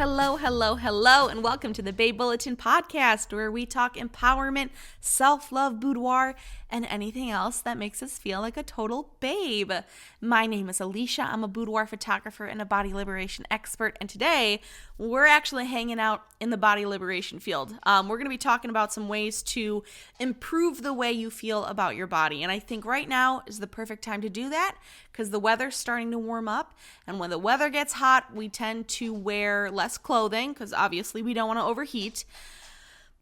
Hello, hello, hello, and welcome to the Babe Bulletin podcast, where we talk empowerment, self-love, boudoir, and anything else that makes us feel like a total babe. My name is Alicia. I'm a boudoir photographer and a body liberation expert, and today we're actually hanging out in the body liberation field. We're going to be talking about some ways to improve the way you feel about your body, and I think right now is the perfect time to do that because the weather's starting to warm up, and when the weather gets hot, we tend to wear less clothing because obviously we don't want to overheat.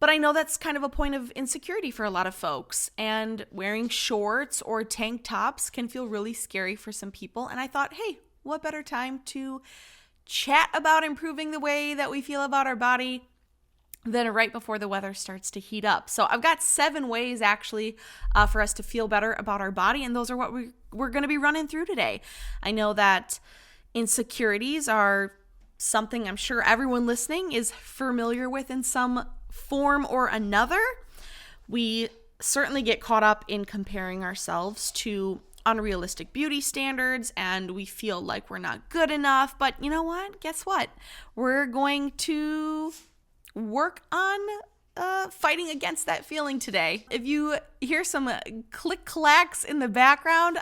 But I know that's kind of a point of insecurity for a lot of folks, and wearing shorts or tank tops can feel really scary for some people. And I thought, hey, what better time to chat about improving the way that we feel about our body than right before the weather starts to heat up. So I've got 7 ways actually for us to feel better about our body, and those are what we're going to be running through today. I know that insecurities are something I'm sure everyone listening is familiar with in some form or another. We certainly get caught up in comparing ourselves to unrealistic beauty standards, and we feel like we're not good enough. But you know what? Guess what? We're going to work on fighting against that feeling today. If you hear some click-clacks in the background,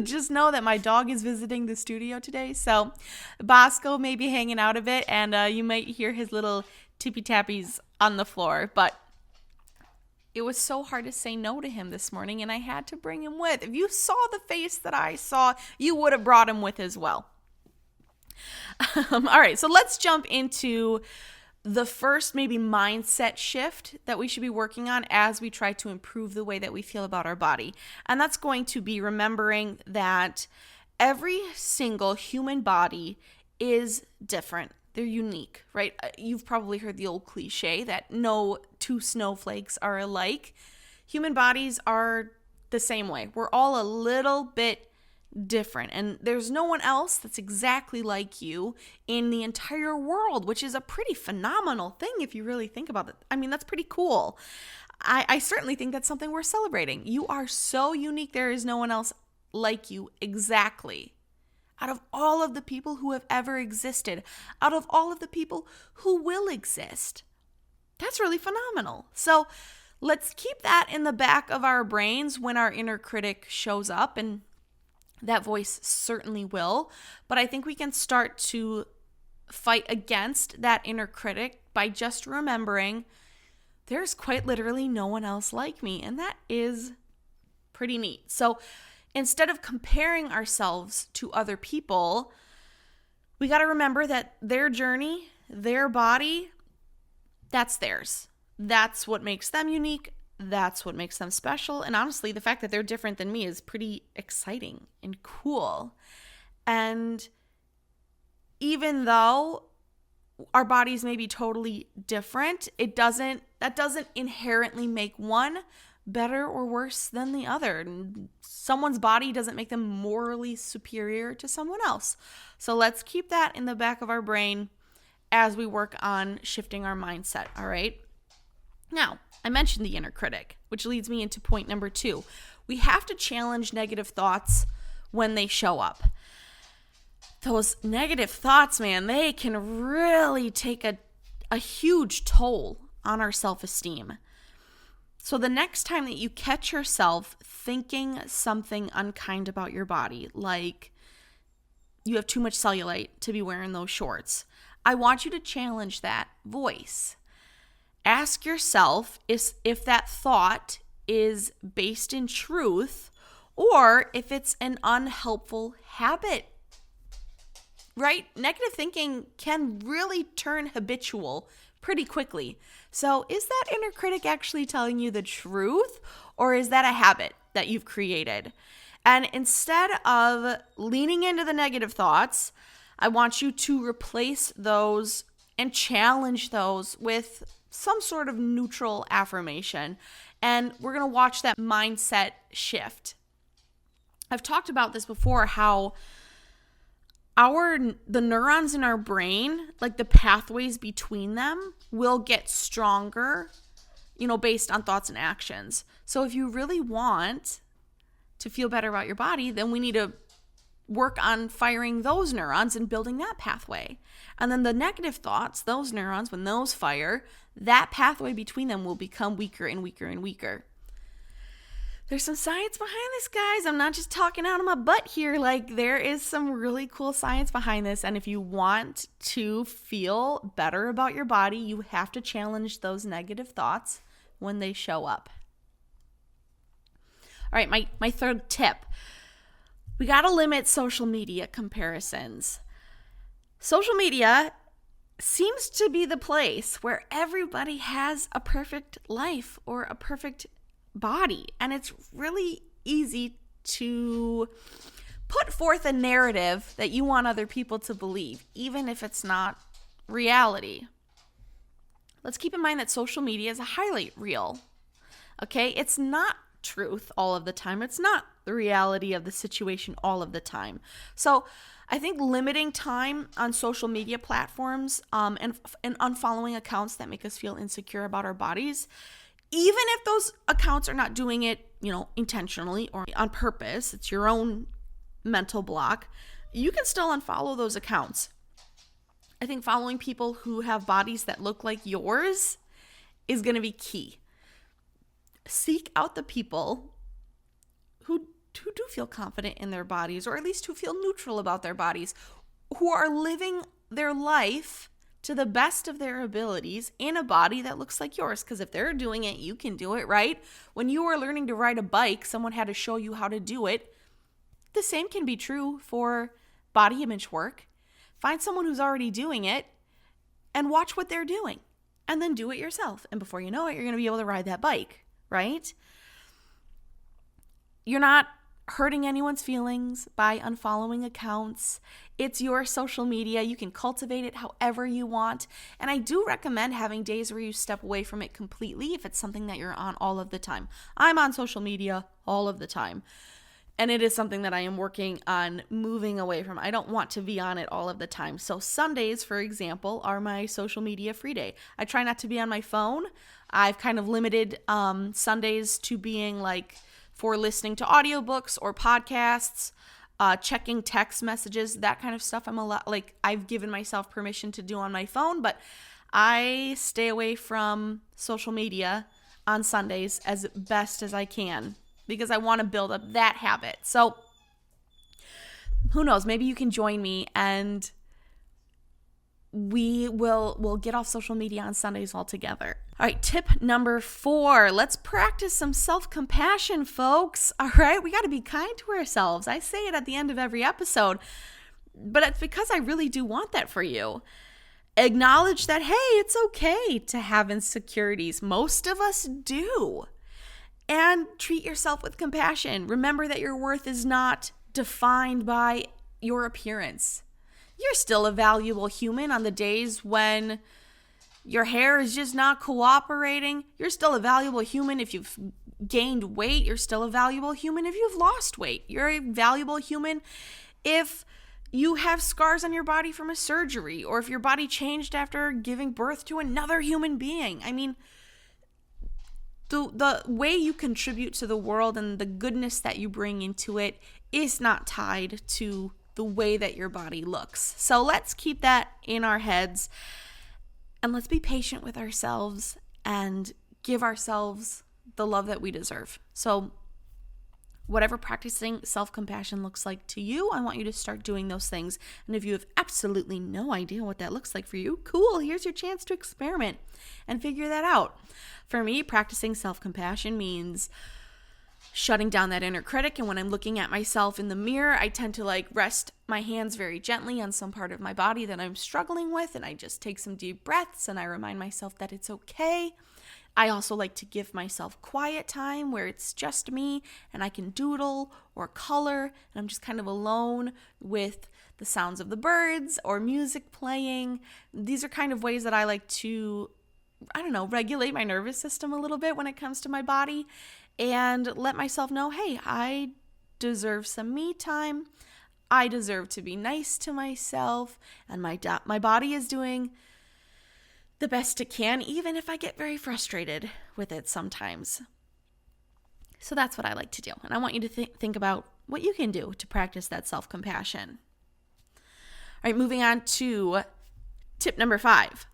just know that my dog is visiting the studio today. So Bosco may be hanging out a bit, and you might hear his little tippy-tappies on the floor. But it was so hard to say no to him this morning, and I had to bring him with. If you saw the face that I saw, you would have brought him with as well. All right, so let's jump into the first maybe mindset shift that we should be working on as we try to improve the way that we feel about our body. And that's going to be remembering that every single human body is different. They're unique, right? You've probably heard the old cliche that no two snowflakes are alike. Human bodies are the same way. We're all a little bit different, and there's no one else that's exactly like you in the entire world, which is a pretty phenomenal thing if you really think about it. I mean, that's pretty cool. I certainly think that's something worth celebrating. You are so unique. There is no one else like you exactly. Out of all of the people who have ever existed, out of all of the people who will exist, that's really phenomenal. So let's keep that in the back of our brains when our inner critic shows up, and that voice certainly will. But I think we can start to fight against that inner critic by just remembering there's quite literally no one else like me. And that is pretty neat. So instead of comparing ourselves to other people, we got to remember that their journey, their body, that's theirs. That's what makes them unique. That's what makes them special. And honestly, the fact that they're different than me is pretty exciting and cool. And even though our bodies may be totally different, that doesn't inherently make one better or worse than the other. Someone's body doesn't make them morally superior to someone else. So let's keep that in the back of our brain as we work on shifting our mindset, all right? Now, I mentioned the inner critic, which leads me into point number 2. We have to challenge negative thoughts when they show up. Those negative thoughts, man, they can really take a huge toll on our self-esteem. So the next time that you catch yourself thinking something unkind about your body, like you have too much cellulite to be wearing those shorts, I want you to challenge that voice. Ask yourself if that thought is based in truth or if it's an unhelpful habit, right? Negative thinking can really turn habitual pretty quickly. So is that inner critic actually telling you the truth, or is that a habit that you've created? And instead of leaning into the negative thoughts, I want you to replace those and challenge those with some sort of neutral affirmation. And we're going to watch that mindset shift. I've talked about this before, how the neurons in our brain, like the pathways between them, will get stronger, based on thoughts and actions. So if you really want to feel better about your body, then we need to work on firing those neurons and building that pathway. And then the negative thoughts, those neurons, when those fire, that pathway between them will become weaker and weaker and weaker. There's some science behind this, guys. I'm not just talking out of my butt here. Like, there is some really cool science behind this. And if you want to feel better about your body, you have to challenge those negative thoughts when they show up. All right, my third tip. We got to limit social media comparisons. Social media seems to be the place where everybody has a perfect life or a perfect body. And it's really easy to put forth a narrative that you want other people to believe, even if it's not reality. Let's keep in mind that social media is a highlight reel. Okay? It's not truth all of the time. It's not the reality of the situation all of the time. So I think limiting time on social media platforms and unfollowing accounts that make us feel insecure about our bodies, even if those accounts are not doing it, intentionally or on purpose, it's your own mental block, you can still unfollow those accounts. I think following people who have bodies that look like yours is going to be key. Seek out the people who do feel confident in their bodies, or at least who feel neutral about their bodies, who are living their life to the best of their abilities in a body that looks like yours. Because if they're doing it, you can do it, right? When you were learning to ride a bike, someone had to show you how to do it. The same can be true for body image work. Find someone who's already doing it and watch what they're doing, and then do it yourself. And before you know it, you're going to be able to ride that bike, right? You're not hurting anyone's feelings by unfollowing accounts. It's your social media. You can cultivate it however you want. And I do recommend having days where you step away from it completely if it's something that you're on all of the time. I'm on social media all of the time. And it is something that I am working on moving away from. I don't want to be on it all of the time. So Sundays, for example, are my social media free day. I try not to be on my phone. I've kind of limited Sundays to being like for listening to audiobooks or podcasts, checking text messages, that kind of stuff. I've given myself permission to do on my phone, but I stay away from social media on Sundays as best as I can because I want to build up that habit. So who knows, maybe you can join me and we'll get off social media on Sundays altogether. All right, tip number 4. Let's practice some self-compassion, folks. All right, we got to be kind to ourselves. I say it at the end of every episode, but it's because I really do want that for you. Acknowledge that, hey, it's okay to have insecurities. Most of us do. And treat yourself with compassion. Remember that your worth is not defined by your appearance. You're still a valuable human on the days when your hair is just not cooperating. You're still a valuable human if you've gained weight. You're still a valuable human if you've lost weight. You're a valuable human if you have scars on your body from a surgery, or if your body changed after giving birth to another human being. I mean, the way you contribute to the world and the goodness that you bring into it is not tied to the way that your body looks. So let's keep that in our heads, and let's be patient with ourselves and give ourselves the love that we deserve. So whatever practicing self-compassion looks like to you, I want you to start doing those things. And if you have absolutely no idea what that looks like for you, cool, here's your chance to experiment and figure that out. For me, practicing self-compassion means shutting down that inner critic. And when I'm looking at myself in the mirror, I tend to rest my hands very gently on some part of my body that I'm struggling with. And I just take some deep breaths and I remind myself that it's okay. I also like to give myself quiet time where it's just me and I can doodle or color, and I'm just kind of alone with the sounds of the birds or music playing. These are kind of ways that I like to, regulate my nervous system a little bit when it comes to my body and let myself know, hey, I deserve some me time. I deserve to be nice to myself, and my body is doing the best it can, even if I get very frustrated with it sometimes. So that's what I like to do. And I want you to think about what you can do to practice that self-compassion. All right, moving on to tip number 5.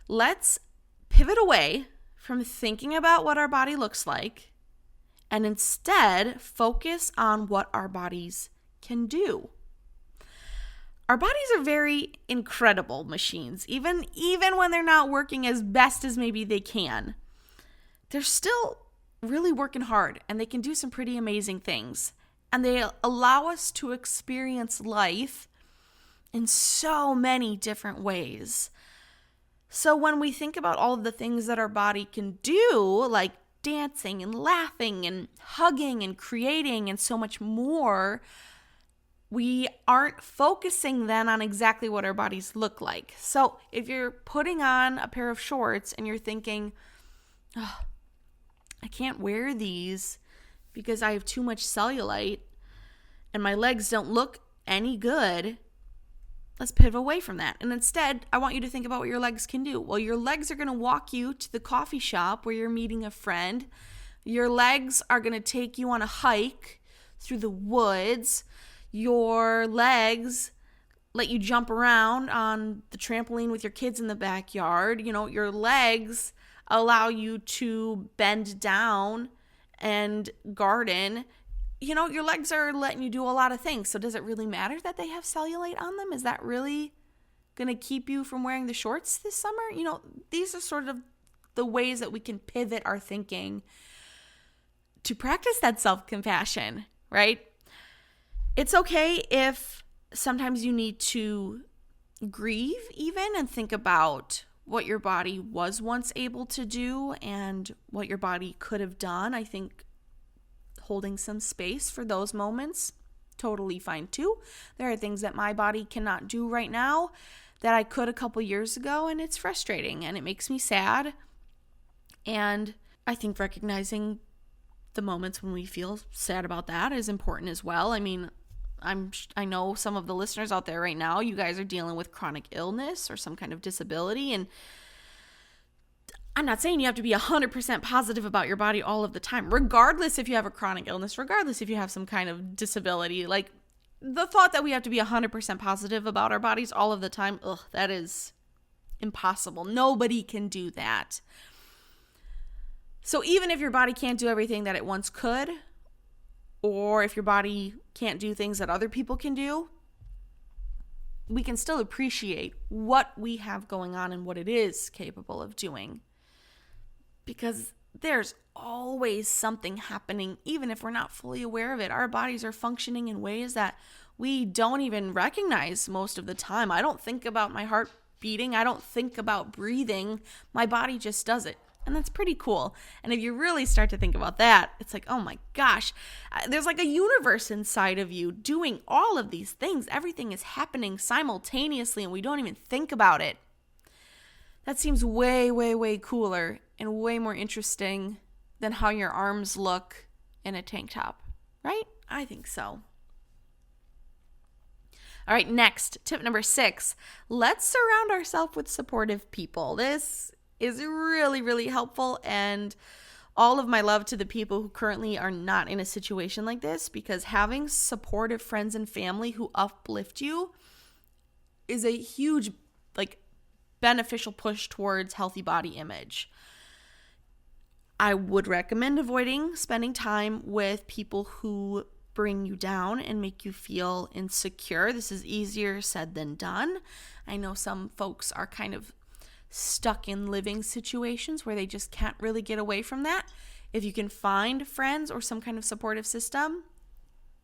Let's pivot away from thinking about what our body looks like and instead focus on what our bodies can do. Our bodies are very incredible machines. Even when they're not working as best as maybe they can, they're still really working hard, and they can do some pretty amazing things. And they allow us to experience life in so many different ways. So when we think about all of the things that our body can do, like dancing and laughing and hugging and creating and so much more, we aren't focusing then on exactly what our bodies look like. So if you're putting on a pair of shorts and you're thinking, oh, I can't wear these because I have too much cellulite and my legs don't look any good, let's pivot away from that. And instead, I want you to think about what your legs can do. Well, your legs are going to walk you to the coffee shop where you're meeting a friend. Your legs are going to take you on a hike through the woods. Your legs let you jump around on the trampoline with your kids in the backyard. Your legs allow you to bend down and garden. Your legs are letting you do a lot of things. So does it really matter that they have cellulite on them? Is that really going to keep you from wearing the shorts this summer? These are sort of the ways that we can pivot our thinking to practice that self-compassion, right? It's okay if sometimes you need to grieve even and think about what your body was once able to do and what your body could have done. I think holding some space for those moments, totally fine too. There are things that my body cannot do right now that I could a couple years ago, and it's frustrating and it makes me sad. And I think recognizing the moments when we feel sad about that is important as well. I mean, I know some of the listeners out there right now, you guys are dealing with chronic illness or some kind of disability. And I'm not saying you have to be 100% positive about your body all of the time, regardless if you have a chronic illness, regardless if you have some kind of disability. Like, the thought that we have to be 100% positive about our bodies all of the time, that is impossible. Nobody can do that. So even if your body can't do everything that it once could, or if your body can't do things that other people can do, we can still appreciate what we have going on and what it is capable of doing. Because there's always something happening, even if we're not fully aware of it. Our bodies are functioning in ways that we don't even recognize most of the time. I don't think about my heart beating. I don't think about breathing. My body just does it. And that's pretty cool. And if you really start to think about that, it's like, oh my gosh, there's like a universe inside of you doing all of these things. Everything is happening simultaneously and we don't even think about it. That seems way, way, way cooler and way more interesting than how your arms look in a tank top, right? I think so. All right, next, tip number 6. Let's surround ourselves with supportive people. This is really, really helpful, and all of my love to the people who currently are not in a situation like this, because having supportive friends and family who uplift you is a huge, beneficial push towards healthy body image. I would recommend avoiding spending time with people who bring you down and make you feel insecure. This is easier said than done. I know some folks are kind of stuck in living situations where they just can't really get away from that. If you can find friends or some kind of supportive system,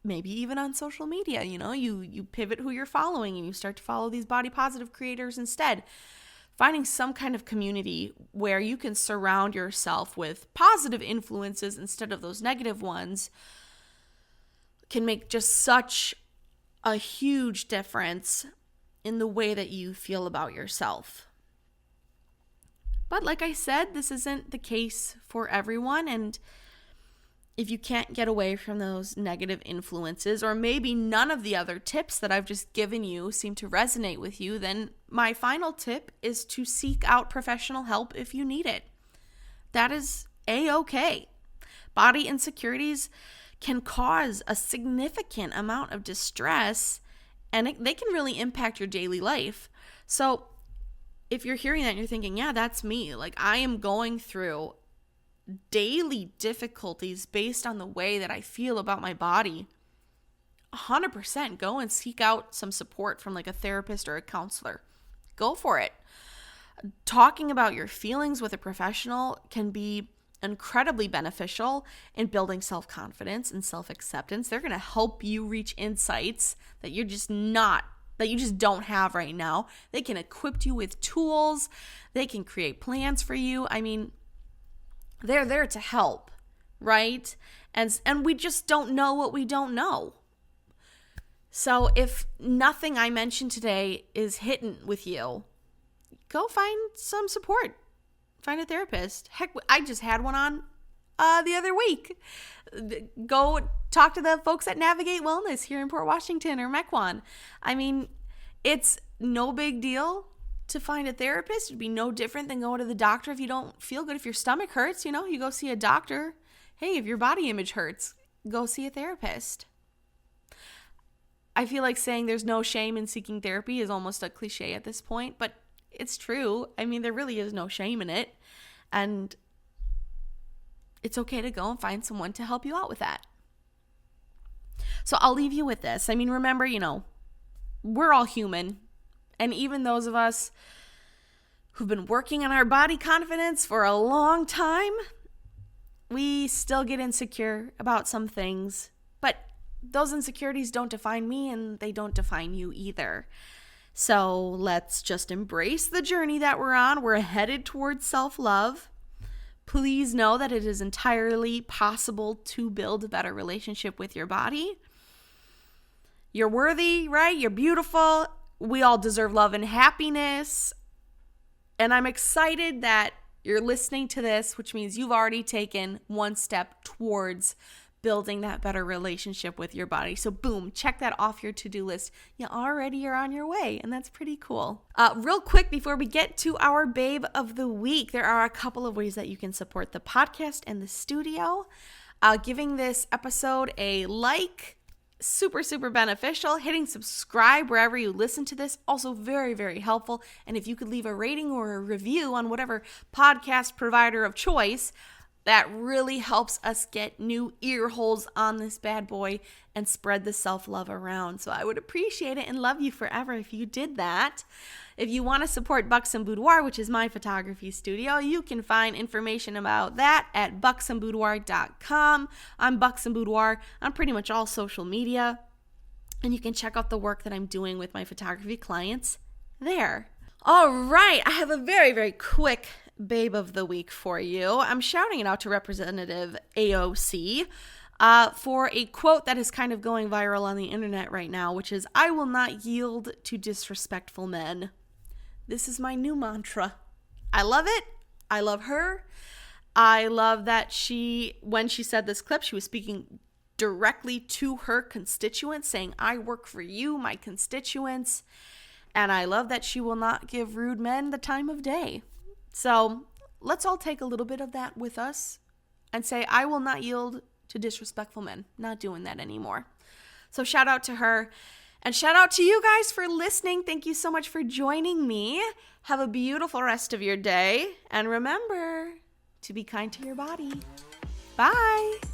maybe even on social media, you pivot who you're following and you start to follow these body positive creators instead. Finding some kind of community where you can surround yourself with positive influences instead of those negative ones can make just such a huge difference in the way that you feel about yourself. But like I said, this isn't the case for everyone. And if you can't get away from those negative influences, or maybe none of the other tips that I've just given you seem to resonate with you, then my final tip is to seek out professional help if you need it. That is A-okay. Body insecurities can cause a significant amount of distress, and they can really impact your daily life. So if you're hearing that and you're thinking, yeah, that's me, like I am going through daily difficulties based on the way that I feel about my body, 100% go and seek out some support from like a therapist or a counselor. Go for it. Talking about your feelings with a professional can be incredibly beneficial in building self-confidence and self-acceptance. They're going to help you reach insights that you just don't have right now. They can equip you with tools. They can create plans for you. I mean, they're there to help, right? And we just don't know what we don't know. So if nothing I mentioned today is hitting with you, go find some support. Find a therapist. Heck, I just had one on the other week. Go talk to the folks at Navigate Wellness here in Port Washington or Mequon. I mean, it's no big deal to find a therapist. It'd be no different than going to the doctor if you don't feel good. If your stomach hurts, you go see a doctor. Hey, if your body image hurts, go see a therapist. I feel like saying there's no shame in seeking therapy is almost a cliche at this point, but it's true. I mean, there really is no shame in it. And it's okay to go and find someone to help you out with that. So I'll leave you with this. I mean, remember, we're all human. And even those of us who've been working on our body confidence for a long time, we still get insecure about some things. But those insecurities don't define me, and they don't define you either. So let's just embrace the journey that we're on. We're headed towards self-love. Please know that it is entirely possible to build a better relationship with your body. You're worthy, right? You're beautiful. We all deserve love and happiness. And I'm excited that you're listening to this, which means you've already taken one step towards building that better relationship with your body. So boom, check that off your to-do list. You already are on your way, and that's pretty cool. Real quick, before we get to our babe of the week, there are a couple of ways that you can support the podcast and the studio. Giving this episode a like, super, super beneficial. Hitting subscribe wherever you listen to this, also very, very helpful. And if you could leave a rating or a review on whatever podcast provider of choice, that really helps us get new ear holes on this bad boy and spread the self-love around. So I would appreciate it and love you forever if you did that. If you want to support Buxom Boudoir, which is my photography studio, you can find information about that at buxomboudoir.com. I'm Buxom Boudoir on pretty much all social media. And you can check out the work that I'm doing with my photography clients there. All right, I have a very, very quick babe of the week for you. I'm shouting it out to Representative AOC for a quote that is kind of going viral on the internet right now, which is, "I will not yield to disrespectful men." This is my new mantra. I love it. I love her. I love that when she said this clip, she was speaking directly to her constituents, saying, "I work for you, my constituents." And I love that she will not give rude men the time of day. So let's all take a little bit of that with us and say, I will not yield to disrespectful men. Not doing that anymore. So shout out to her, and shout out to you guys for listening. Thank you so much for joining me. Have a beautiful rest of your day. And remember to be kind to your body. Bye.